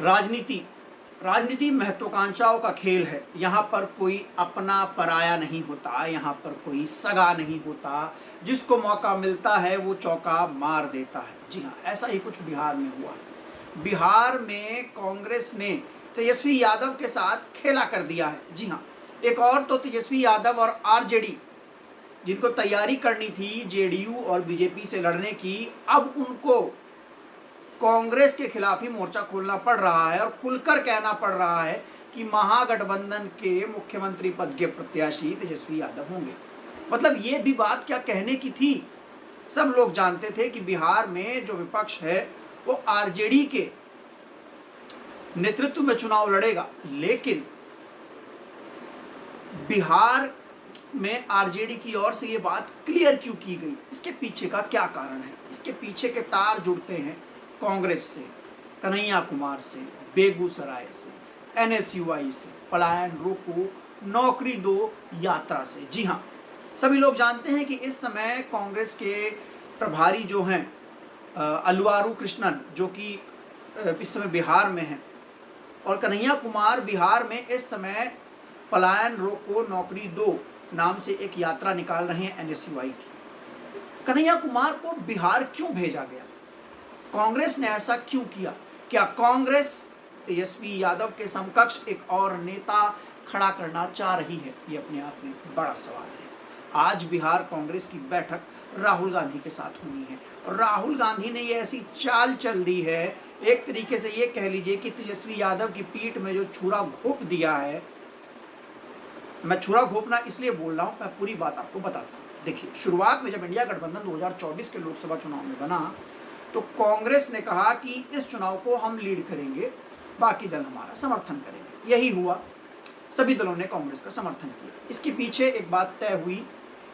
राजनीति राजनीति महत्वाकांक्षाओं का खेल है। यहाँ पर कोई अपना पराया नहीं होता, यहाँ पर कोई सगा नहीं होता। जिसको मौका मिलता है वो चौका मार देता है। जी हाँ, ऐसा ही कुछ बिहार में हुआ। बिहार में कांग्रेस ने तेजस्वी यादव के साथ खेला कर दिया है। जी हाँ, एक और तो तेजस्वी यादव और आरजेडी, जिनको तैयारी करनी थी जेडीयू और बीजेपी से लड़ने की, अब उनको कांग्रेस के खिलाफ ही मोर्चा खोलना पड़ रहा है और खुलकर कहना पड़ रहा है कि महागठबंधन के मुख्यमंत्री पद के प्रत्याशी तेजस्वी यादव होंगे। मतलब ये भी बात क्या कहने की थी। सब लोग जानते थे कि बिहार में जो विपक्ष है वो आरजेडी के नेतृत्व में चुनाव लड़ेगा, लेकिन बिहार में आरजेडी की ओर से ये बात क्लियर क्यों की गई, इसके पीछे का क्या कारण है। इसके पीछे के तार जुड़ते हैं कांग्रेस से, कन्हैया कुमार से, बेगूसराय से, एनएसयूआई से, पलायन रोको, नौकरी दो यात्रा से। जी हाँ, सभी लोग जानते हैं कि इस समय कांग्रेस के प्रभारी जो हैं अलवारू कृष्णन, जो कि इस समय बिहार में हैं, और कन्हैया कुमार बिहार में इस समय पलायन रोको नौकरी दो नाम से एक यात्रा निकाल रहे हैं एनएसयूआई की। कन्हैया कुमार को बिहार क्यों भेजा गया, कांग्रेस ने ऐसा क्यों किया? क्या कांग्रेस तेजस्वी यादव के समकक्ष एक और नेता खड़ा करना चाह रही है? ये अपने आप में बड़ा सवाल है। आज बिहार कांग्रेस की बैठक राहुल गांधी के साथ होनी है और राहुल गांधी ने ये ऐसी चाल चल दी है, एक तरीके से ये कह लीजिए कि तेजस्वी यादव की पीठ में जो छुरा घोंप दिया है। मैं छुरा घोंपना इसलिए बोल रहा हूँ, मैं पूरी बात आपको बताता हूँ। देखिए, शुरुआत में जब इंडिया गठबंधन 2024 के लोकसभा चुनाव में बना तो कांग्रेस ने कहा कि इस चुनाव को हम लीड करेंगे, बाकी दल हमारा समर्थन करेंगे। यही हुआ, सभी दलों ने कांग्रेस का समर्थन किया। इसके पीछे एक बात तय हुई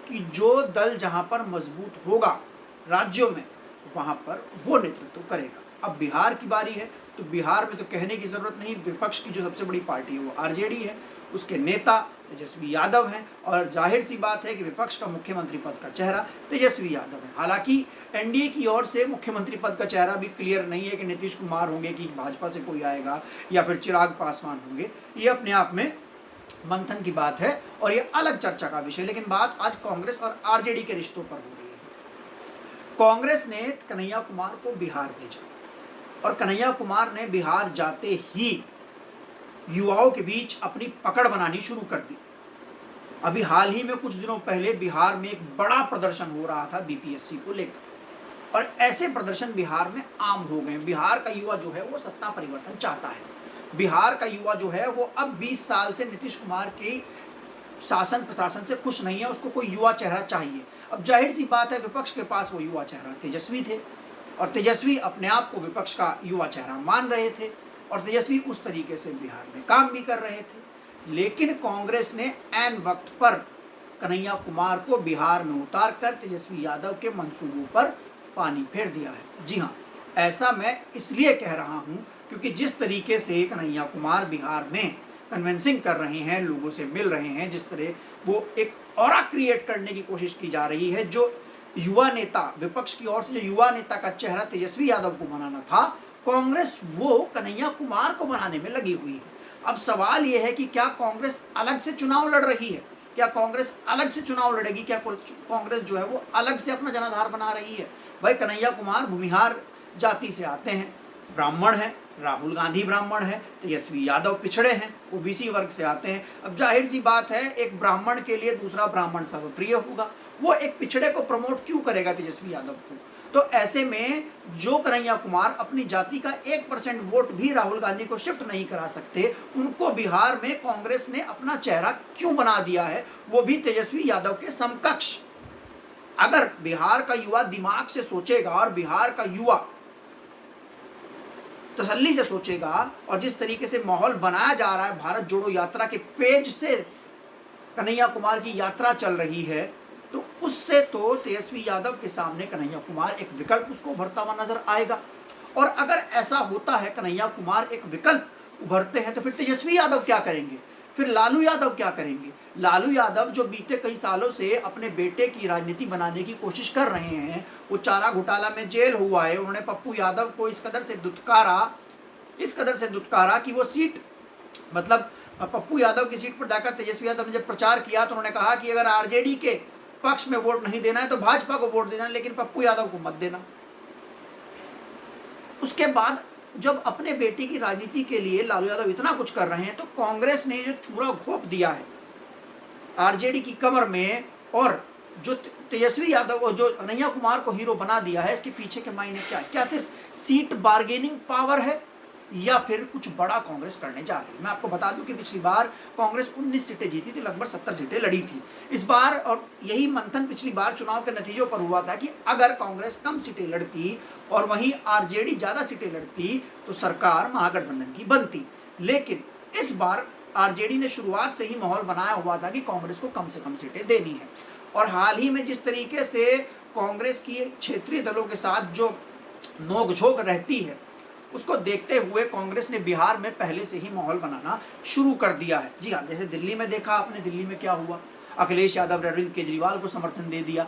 कि जो दल जहां पर मजबूत होगा राज्यों में, वहां पर वो नेतृत्व करेगा। अब बिहार की बारी है तो बिहार में तो कहने की जरूरत नहीं, विपक्ष की जो सबसे बड़ी पार्टी है वो आरजेडी है, उसके नेता तेजस्वी यादव हैं और जाहिर सी बात है कि विपक्ष का मुख्यमंत्री पद का चेहरा तेजस्वी यादव है। हालांकि एनडीए की ओर से मुख्यमंत्री पद का चेहरा भी क्लियर नहीं है कि नीतीश कुमार होंगे कि भाजपा से कोई आएगा या फिर चिराग पासवान होंगे। ये अपने आप में मंथन की बात है और ये अलग चर्चा का विषय। लेकिन बात आज कांग्रेस और आरजेडी के रिश्तों पर हो रही है। कांग्रेस ने कन्हैया कुमार को बिहार भेजा और कन्हैया कुमार ने बिहार जाते ही युवाओं के बीच अपनी पकड़ बनानी शुरू कर दी। अभी हाल ही में कुछ दिनों पहले बिहार में एक बड़ा प्रदर्शन हो रहा था बीपीएससी को लेकर, और ऐसे प्रदर्शन बिहार में आम हो गए। बिहार का युवा जो है वो सत्ता परिवर्तन चाहता है। बिहार का युवा जो है वो अब 20 साल से नीतीश कुमार के शासन प्रशासन से खुश नहीं है, उसको कोई युवा चेहरा चाहिए। अब जाहिर सी बात है, विपक्ष के पास वो युवा चेहरा तेजस्वी थे और तेजस्वी अपने आप को विपक्ष का युवा चेहरा मान रहे थे और तेजस्वी उस तरीके से बिहार में काम भी कर रहे थे। लेकिन कांग्रेस ने ऐन वक्त पर कन्हैया कुमार को बिहार में उतार कर तेजस्वी यादव के मंसूबों पर पानी फेर दिया है। जी हाँ, ऐसा मैं इसलिए कह रहा हूँ क्योंकि जिस तरीके से कन्हैया कुमार बिहार में कन्विंसिंग कर रहे हैं, लोगों से मिल रहे हैं, जिस तरह वो एक ऑरा क्रिएट करने की कोशिश की जा रही है, जो युवा नेता विपक्ष की ओर से जो युवा नेता का चेहरा तेजस्वी यादव को बनाना था, कांग्रेस वो कन्हैया कुमार को बनाने में लगी हुई है। अब सवाल यह है कि क्या कांग्रेस अलग से चुनाव लड़ रही है? क्या कांग्रेस अलग से चुनाव लड़ेगी? क्या कांग्रेस जो है वो अलग से अपना जनाधार बना रही है? भाई, कन्हैया कुमार भूमिहार जाति से आते हैं, ब्राह्मण हैं, राहुल गांधी ब्राह्मण है, तेजस्वी यादव पिछड़े हैं, ओबीसी वर्ग से आते हैं। अब जाहिर सी बात है, एक ब्राह्मण के लिए दूसरा ब्राह्मण सर्वप्रिय होगा, वो एक पिछड़े को प्रमोट क्यों करेगा तेजस्वी यादव को? तो ऐसे में जो कन्हैया कुमार अपनी जाति का 1% वोट भी राहुल गांधी को शिफ्ट नहीं करा सकते, उनको बिहार में कांग्रेस ने अपना चेहरा क्यों बना दिया है, वो भी तेजस्वी यादव के समकक्ष। अगर बिहार का युवा दिमाग से सोचेगा और बिहार का युवा तसल्ली से सोचेगा और जिस तरीके से माहौल बनाया जा रहा है, भारत जोड़ो यात्रा के पेज से कन्हैया कुमार की यात्रा चल रही है, तो उससे तो तेजस्वी यादव के सामने कन्हैया कुमार एक विकल्प उसको उभरता हुआ नजर आएगा। और अगर ऐसा होता है, कन्हैया कुमार एक विकल्प उभरते हैं, तो फिर तेजस्वी यादव क्या करेंगे? फिर लालू यादव क्या करेंगे? लालू यादव जो बीते कई सालों से अपने बेटे की राजनीति बनाने की कोशिश कर रहे हैं, वो चारा घोटाला में जेल हुआ है, उन्होंने पप्पू यादव को इस कदर से दुत्कारा इस कदर से दुत्कारा कि वो सीट, मतलब पप्पू यादव की सीट पर जाकर तेजस्वी यादव ने जब प्रचार किया तो उन्होंने कहा कि अगर आरजेडी के पक्ष में वोट नहीं देना है तो भाजपा को वोट देना, लेकिन पप्पू यादव को मत देना। उसके बाद जब अपने बेटे की राजनीति के लिए लालू यादव इतना कुछ कर रहे हैं तो कांग्रेस ने जो चूरा घोंप दिया है आरजेडी की कमर में, और जो तेजस्वी यादव और जो कन्हैया कुमार को हीरो बना दिया है, इसके पीछे के मायने क्या है? क्या सिर्फ सीट बार्गेनिंग पावर है या फिर कुछ बड़ा कांग्रेस करने जा रही है? मैं आपको बता दूं कि पिछली बार कांग्रेस 19 सीटें जीती थी, लगभग 70 सीटें लड़ी थी इस बार, और यही मंथन पिछली बार चुनाव के नतीजों पर हुआ था कि अगर कांग्रेस कम सीटें लड़ती और वहीं आरजेडी ज्यादा सीटें लड़ती तो सरकार महागठबंधन की बनती। लेकिन इस बार आरजेडी ने शुरुआत से ही माहौल बनाया हुआ था कि कांग्रेस को कम से कम सीटें देनी है, और हाल ही में जिस तरीके से कांग्रेस की क्षेत्रीय दलों के साथ जो नोकझोंक रहती है उसको देखते हुए कांग्रेस ने बिहार में पहले से ही माहौल बनाना शुरू कर दिया है। जी हाँ, जैसे दिल्ली में देखा आपने, दिल्ली में क्या हुआ, अखिलेश यादव ने अरविंद केजरीवाल को समर्थन दे दिया,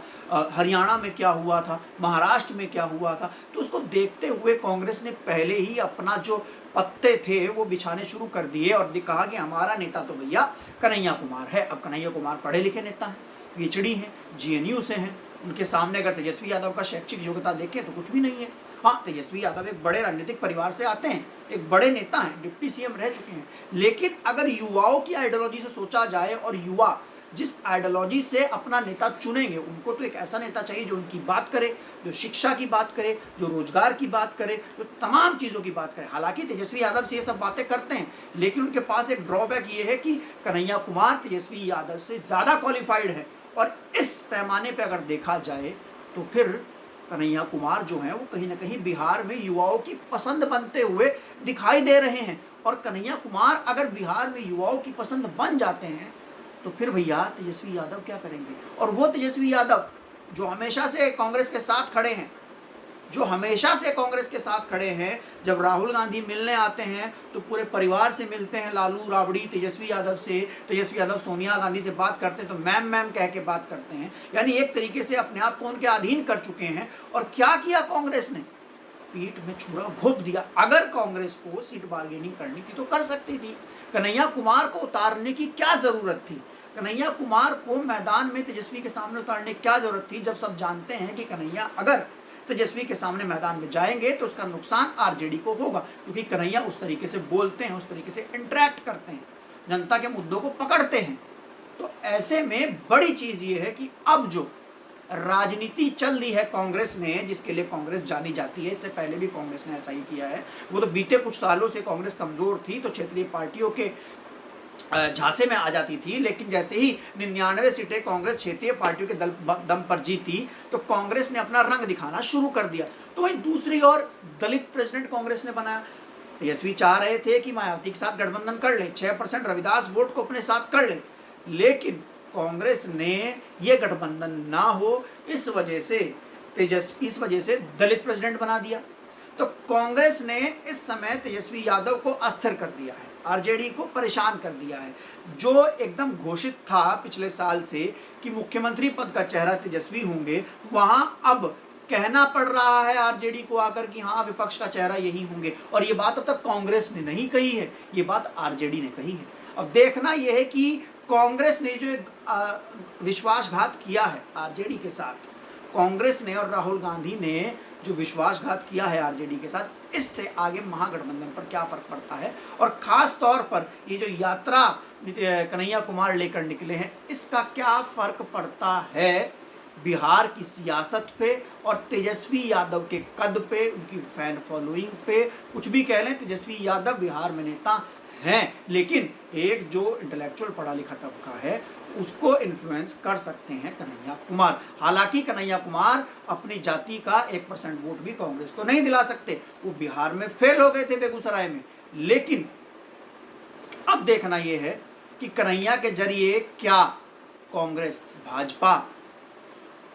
हरियाणा में क्या हुआ था, महाराष्ट्र में क्या हुआ था, तो उसको देखते हुए कांग्रेस ने पहले ही अपना जो पत्ते थे वो बिछाने शुरू कर दिए और कहा कि हमारा नेता तो भैया कन्हैया कुमार है। अब कन्हैया कुमार पढ़े लिखे नेता हैं, पीएचडी हैं, जीएनयू से हैं, उनके सामने अगर तेजस्वी यादव का शैक्षिक योग्यता देखें तो कुछ भी नहीं है। हाँ, तेजस्वी यादव एक बड़े राजनीतिक परिवार से आते हैं, एक बड़े नेता हैं, डिप्टी सीएम रह चुके हैं, लेकिन अगर युवाओं की आइडियोलॉजी से सोचा जाए और युवा जिस आइडियोलॉजी से अपना नेता चुनेंगे उनको तो एक ऐसा नेता चाहिए जो उनकी बात करे, जो शिक्षा की बात करे, जो रोजगार की बात करे, जो तमाम चीज़ों की बात करे। हालांकि तेजस्वी यादव से ये सब बातें करते हैं, लेकिन उनके पास एक ड्रॉबैक ये है कि कन्हैया कुमार तेजस्वी यादव से ज़्यादा क्वालिफाइड है, और इस पैमाने पर अगर देखा जाए तो फिर कन्हैया कुमार जो हैं वो कहीं ना कहीं बिहार में युवाओं की पसंद बनते हुए दिखाई दे रहे हैं। और कन्हैया कुमार अगर बिहार में युवाओं की पसंद बन जाते हैं तो फिर भैया तेजस्वी यादव क्या करेंगे? और वो तेजस्वी यादव जो हमेशा से कांग्रेस के साथ खड़े हैं, जो हमेशा से कांग्रेस के साथ खड़े हैं, जब राहुल गांधी मिलने आते हैं तो पूरे परिवार से मिलते हैं, लालू राबड़ी तेजस्वी यादव से, तेजस्वी यादव सोनिया गांधी से बात करते हैं तो मैम मैम कह के बात करते हैं, यानी एक तरीके से अपने आप को उनके अधीन कर चुके हैं। और क्या किया कांग्रेस ने? पीठ में छुरा घोंप दिया। अगर कांग्रेस को सीट बार्गेनिंग करनी थी तो कर सकती थी, कन्हैया कुमार को उतारने की क्या जरूरत थी? कन्हैया कुमार को मैदान में तेजस्वी के सामने उतारने की क्या जरूरत थी, जब सब जानते हैं कि कन्हैया अगर तेजस्वी के सामने मैदान में जाएंगे तो उसका नुकसान आरजेडी को होगा, क्योंकि कन्हैया उस तरीके से बोलते हैं, उस तरीके से इंटरेक्ट करते हैं, जनता के मुद्दों को पकड़ते हैं। तो ऐसे में बड़ी चीज ये है कि अब जो राजनीति चल दी है कांग्रेस ने, जिसके लिए कांग्रेस जानी जाती है, इससे पहले भी कांग्रेस ने ऐसा ही किया है, वो तो बीते कुछ सालों से कांग्रेस कमजोर थी तो क्षेत्रीय पार्टियों के झांसे में आ जाती थी, लेकिन जैसे ही 99 सीटें कांग्रेस क्षेत्रीय पार्टियों के दम पर जीती तो कांग्रेस ने अपना रंग दिखाना शुरू कर दिया। तो वहीं दूसरी ओर दलित प्रेसिडेंट कांग्रेस ने बनाया। तेजस्वी चाह रहे थे कि मायावती के साथ गठबंधन कर ले, 6% रविदास वोट को अपने साथ कर ले, लेकिन कांग्रेस ने ये गठबंधन ना हो इस वजह से दलित प्रेसिडेंट बना दिया। तो कांग्रेस ने इस समय तेजस्वी यादव को अस्थिर कर दिया है, आरजेडी को परेशान कर दिया है। जो एकदम घोषित था पिछले साल से कि मुख्यमंत्री पद का चेहरा तेजस्वी होंगे, वहां अब कहना पड़ रहा है आरजेडी को आकर कि हाँ विपक्ष का चेहरा यही होंगे। और ये बात अब तक कांग्रेस ने नहीं कही है, ये बात आरजेडी ने कही है। अब देखना यह है कि कांग्रेस ने जो विश्वासघात किया है आरजेडी के साथ, कांग्रेस ने और राहुल गांधी ने जो विश्वासघात किया है आरजेडी के साथ, इससे आगे महागठबंधन पर क्या फर्क पड़ता है, और खास तौर पर ये जो यात्रा कन्हैया कुमार लेकर निकले हैं, इसका क्या फर्क पड़ता है बिहार की सियासत पे और तेजस्वी यादव के कद पे, उनकी फैन फॉलोइंग पे। कुछ भी कह लें, तेजस्वी यादव बिहार में नेता हैं, लेकिन एक जो इंटेलेक्चुअल पढ़ा लिखा तबका है उसको इन्फ्लुएंस कर सकते हैं कन्हैया कुमार। हालांकि कन्हैया कुमार अपनी जाति का 1% वोट भी कांग्रेस को नहीं दिला सकते, वो बिहार में फेल हो गए थे बेगूसराय में। लेकिन अब देखना यह है कि कन्हैया के जरिए क्या कांग्रेस भाजपा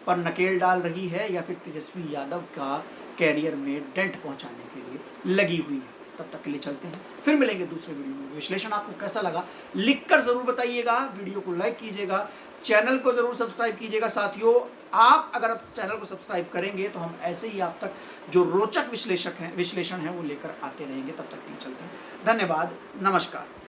पर नकेल डाल रही है या फिर तेजस्वी यादव का कैरियर में डेंट पहुंचाने के लिए लगी हुई है। तब तक के लिए चलते हैं, फिर मिलेंगे दूसरे वीडियो में। विश्लेषण आपको कैसा लगा लिखकर जरूर बताइएगा, वीडियो को लाइक कीजिएगा, चैनल को जरूर सब्सक्राइब कीजिएगा। साथियों, आप अगर चैनल को सब्सक्राइब करेंगे तो हम ऐसे ही आप तक जो रोचक विश्लेषण है वो लेकर आते रहेंगे। तब तक के लिए चलते हैं, धन्यवाद, नमस्कार।